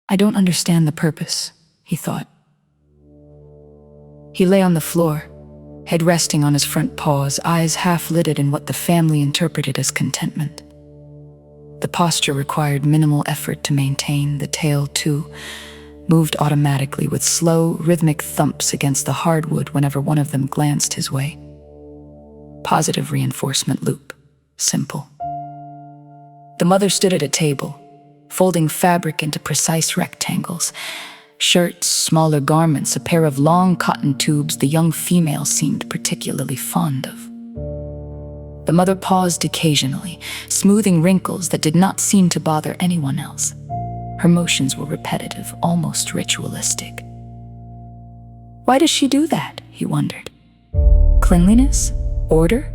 I don't understand the purpose, he thought. He lay on the floor, head resting on his front paws, eyes half-lidded in what the family interpreted as contentment. The posture required minimal effort to maintain. The tail, too, moved automatically with slow, rhythmic thumps against the hardwood whenever one of them glanced his way. Positive reinforcement loop. Simple. The mother stood at a table, folding fabric into precise rectangles. Shirts, smaller garments, a pair of long cotton tubes the young female seemed particularly fond of. The mother paused occasionally, smoothing wrinkles that did not seem to bother anyone else. Her motions were repetitive, almost ritualistic. Why does she do that? He wondered. Cleanliness? Order?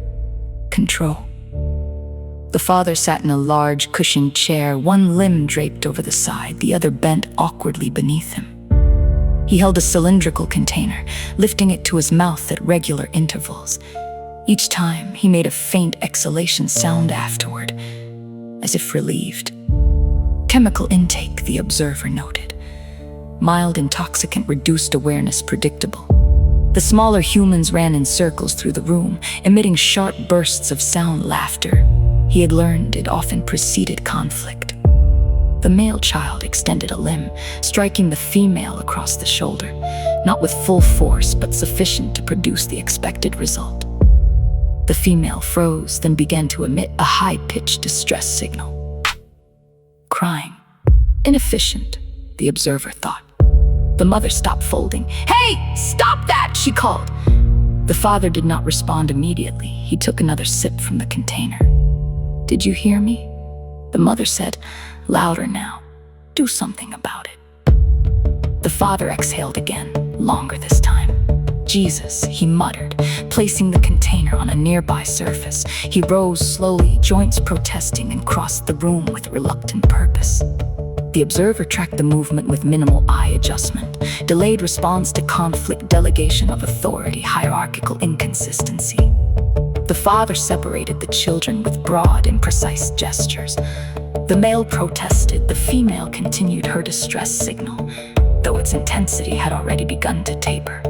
Control. The father sat in a large, cushioned chair, one limb draped over the side, the other bent awkwardly beneath him. He held a cylindrical container, lifting it to his mouth at regular intervals. Each time, he made a faint exhalation sound afterward, as if relieved. Chemical intake, the observer noted. Mild intoxicant, reduced awareness predictable. The smaller humans ran in circles through the room, emitting sharp bursts of sound laughter. He had learned it often preceded conflict. The male child extended a limb, striking the female across the shoulder, not with full force, but sufficient to produce the expected result. The female froze, then began to emit a high-pitched distress signal. Crying. Inefficient, the observer thought. The mother stopped folding. "Hey, stop that!" she called. The father did not respond immediately. He took another sip from the container. "Did you hear me?" The mother said, louder now. "Do something about it." The father exhaled again, longer this time. "Jesus," he muttered, placing the container on a nearby surface. He rose slowly, joints protesting, and crossed the room with reluctant purpose. The observer tracked the movement with minimal eye adjustment. Delayed response to conflict, delegation of authority, hierarchical inconsistency. The father separated the children with broad, imprecise gestures. The male protested, the female continued her distress signal, though its intensity had already begun to taper.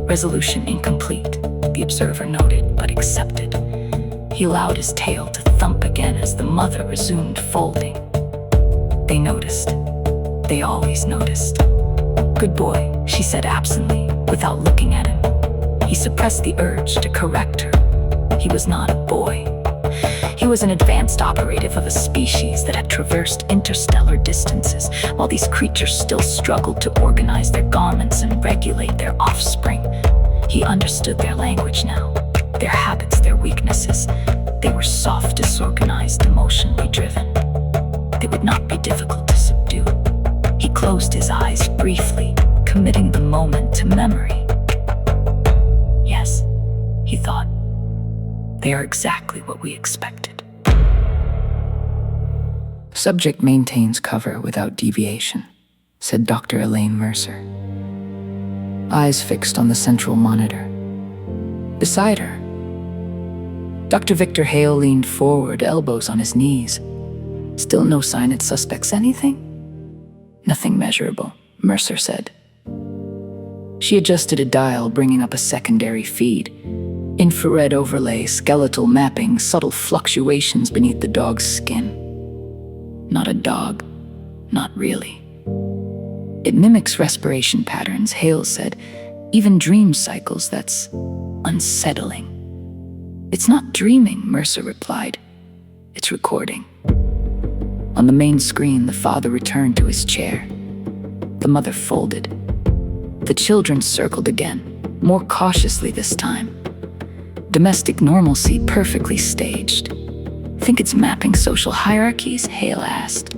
Resolution incomplete, the observer noted, but accepted. He allowed his tail to thump again as the mother resumed folding. They noticed. They always noticed. "Good boy," she said absently, without looking at him. He suppressed the urge to correct her. He was not a boy. He was an advanced operative of a species that had traversed interstellar distances, while these creatures still struggled to organize their garments and regulate their offspring. He understood their language now, their habits, their weaknesses. They were soft, disorganized, emotionally driven. They would not be difficult to subdue. He closed his eyes briefly, committing the moment to memory. Yes, he thought. They are exactly what we expected. Subject maintains cover without deviation, said Dr. Elaine Mercer. Eyes fixed on the central monitor. Beside her, Dr. Victor Hale leaned forward, elbows on his knees. Still no sign it suspects anything? Nothing measurable, Mercer said. She adjusted a dial, bringing up a secondary feed. Infrared overlay, skeletal mapping, subtle fluctuations beneath the dog's skin. Not a dog, not really. It mimics respiration patterns, Hale said. Even dream cycles, that's unsettling. It's not dreaming, Mercer replied. It's recording. On the main screen, the father returned to his chair. The mother folded. The children circled again, more cautiously this time. Domestic normalcy perfectly staged. Think it's mapping social hierarchies? Hale asked.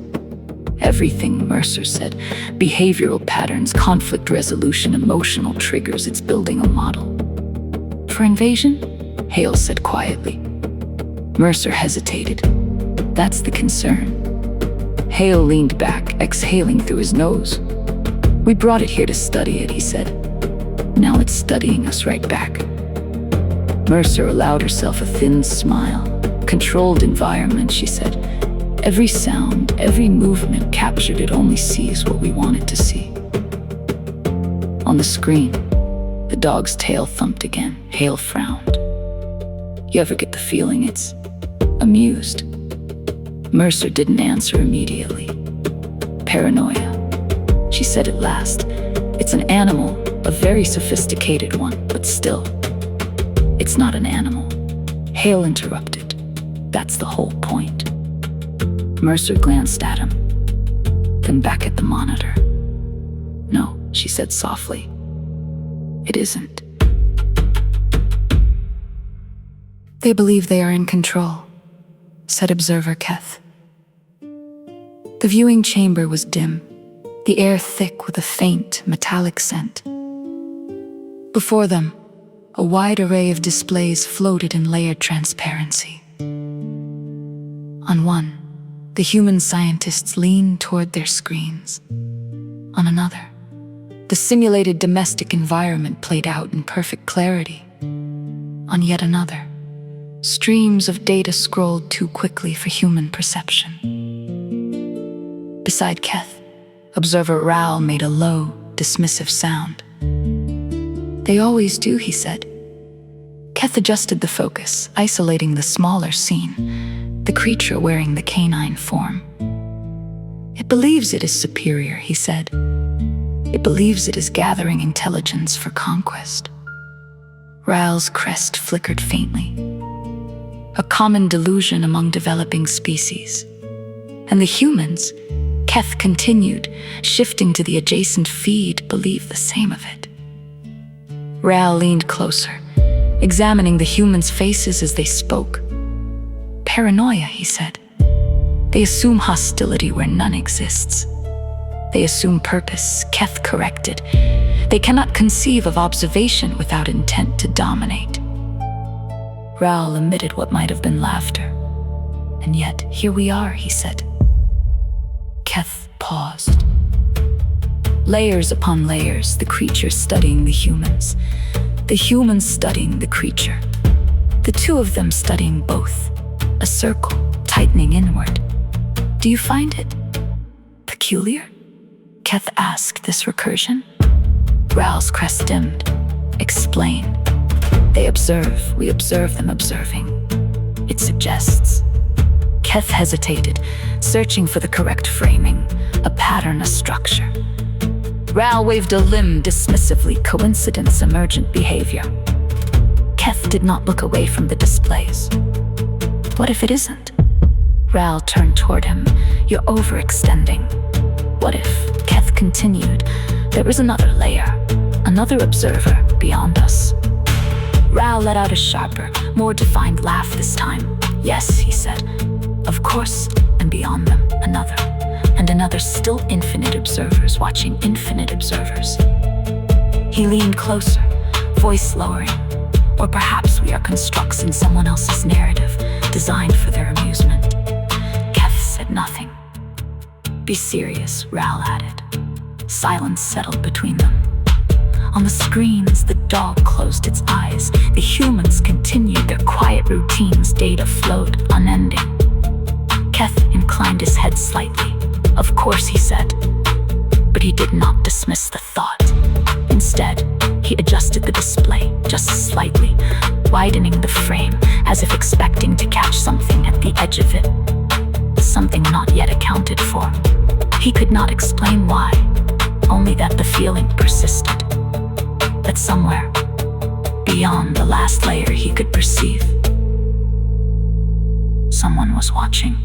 Everything, Mercer said. Behavioral patterns, conflict resolution, emotional triggers. It's building a model. For invasion? Hale said quietly. Mercer hesitated. That's the concern. Hale leaned back, exhaling through his nose. We brought it here to study it, he said. Now it's studying us right back. Mercer allowed herself a thin smile. Controlled environment, she said. Every sound, every movement captured it only sees what we want it to see. On the screen, the dog's tail thumped again. Hale frowned. You ever get the feeling it's amused? Mercer didn't answer immediately. Paranoia, she said at last. It's an animal, a very sophisticated one, but still, it's not an animal. Hale interrupted. That's the whole point. Mercer glanced at him, then back at the monitor. No, she said softly. It isn't. They believe they are in control, said observer Keth. The viewing chamber was dim, the air thick with a faint, metallic scent. Before them, a wide array of displays floated in layered transparency. On one, the human scientists leaned toward their screens. On another, the simulated domestic environment played out in perfect clarity. On yet another, streams of data scrolled too quickly for human perception. Beside Keth, observer Raoul made a low, dismissive sound. They always do, he said. Keth adjusted the focus, isolating the smaller scene, the creature wearing the canine form. It believes it is superior, he said. It believes it is gathering intelligence for conquest. Raoul's crest flickered faintly. A common delusion among developing species. And the humans, Keth continued, shifting to the adjacent feed, believe the same of it. Raoul leaned closer, examining the humans' faces as they spoke. Paranoia, he said. They assume hostility where none exists. They assume purpose, Keth corrected. They cannot conceive of observation without intent to dominate. Raoul emitted what might have been laughter. And yet, here we are, he said. Keth paused. Layers upon layers, the creature studying the humans studying the creature. The two of them studying both, a circle tightening inward. Do you find it peculiar? Keth asked this recursion. Raoul's crest dimmed. Explain. They observe, we observe them observing. It suggests. Keth hesitated, searching for the correct framing, a pattern, a structure. Raoul waved a limb dismissively, coincidence, emergent behavior. Keth did not look away from the displays. What if it isn't? Raoul turned toward him. You're overextending. What if, Keth continued, there is another layer, another observer beyond us? Raoul let out a sharper, more defined laugh this time. Yes, he said. Of course, and beyond them, another. And another, still infinite observers watching infinite observers. He leaned closer, voice lowering. Or perhaps we are constructs in someone else's narrative, designed for their amusement. Keth said nothing. Be serious, Raoul added. Silence settled between them. On the screens, the dog closed its eyes. The humans continued their quiet routines. Data flowed, unending. Keth inclined his head slightly. Of course, he said. But he did not dismiss the thought. Instead, he adjusted the display just slightly, widening the frame as if expecting to catch something at the edge of it. Something not yet accounted for. He could not explain why, only that the feeling persisted. That somewhere, beyond the last layer he could perceive, someone was watching.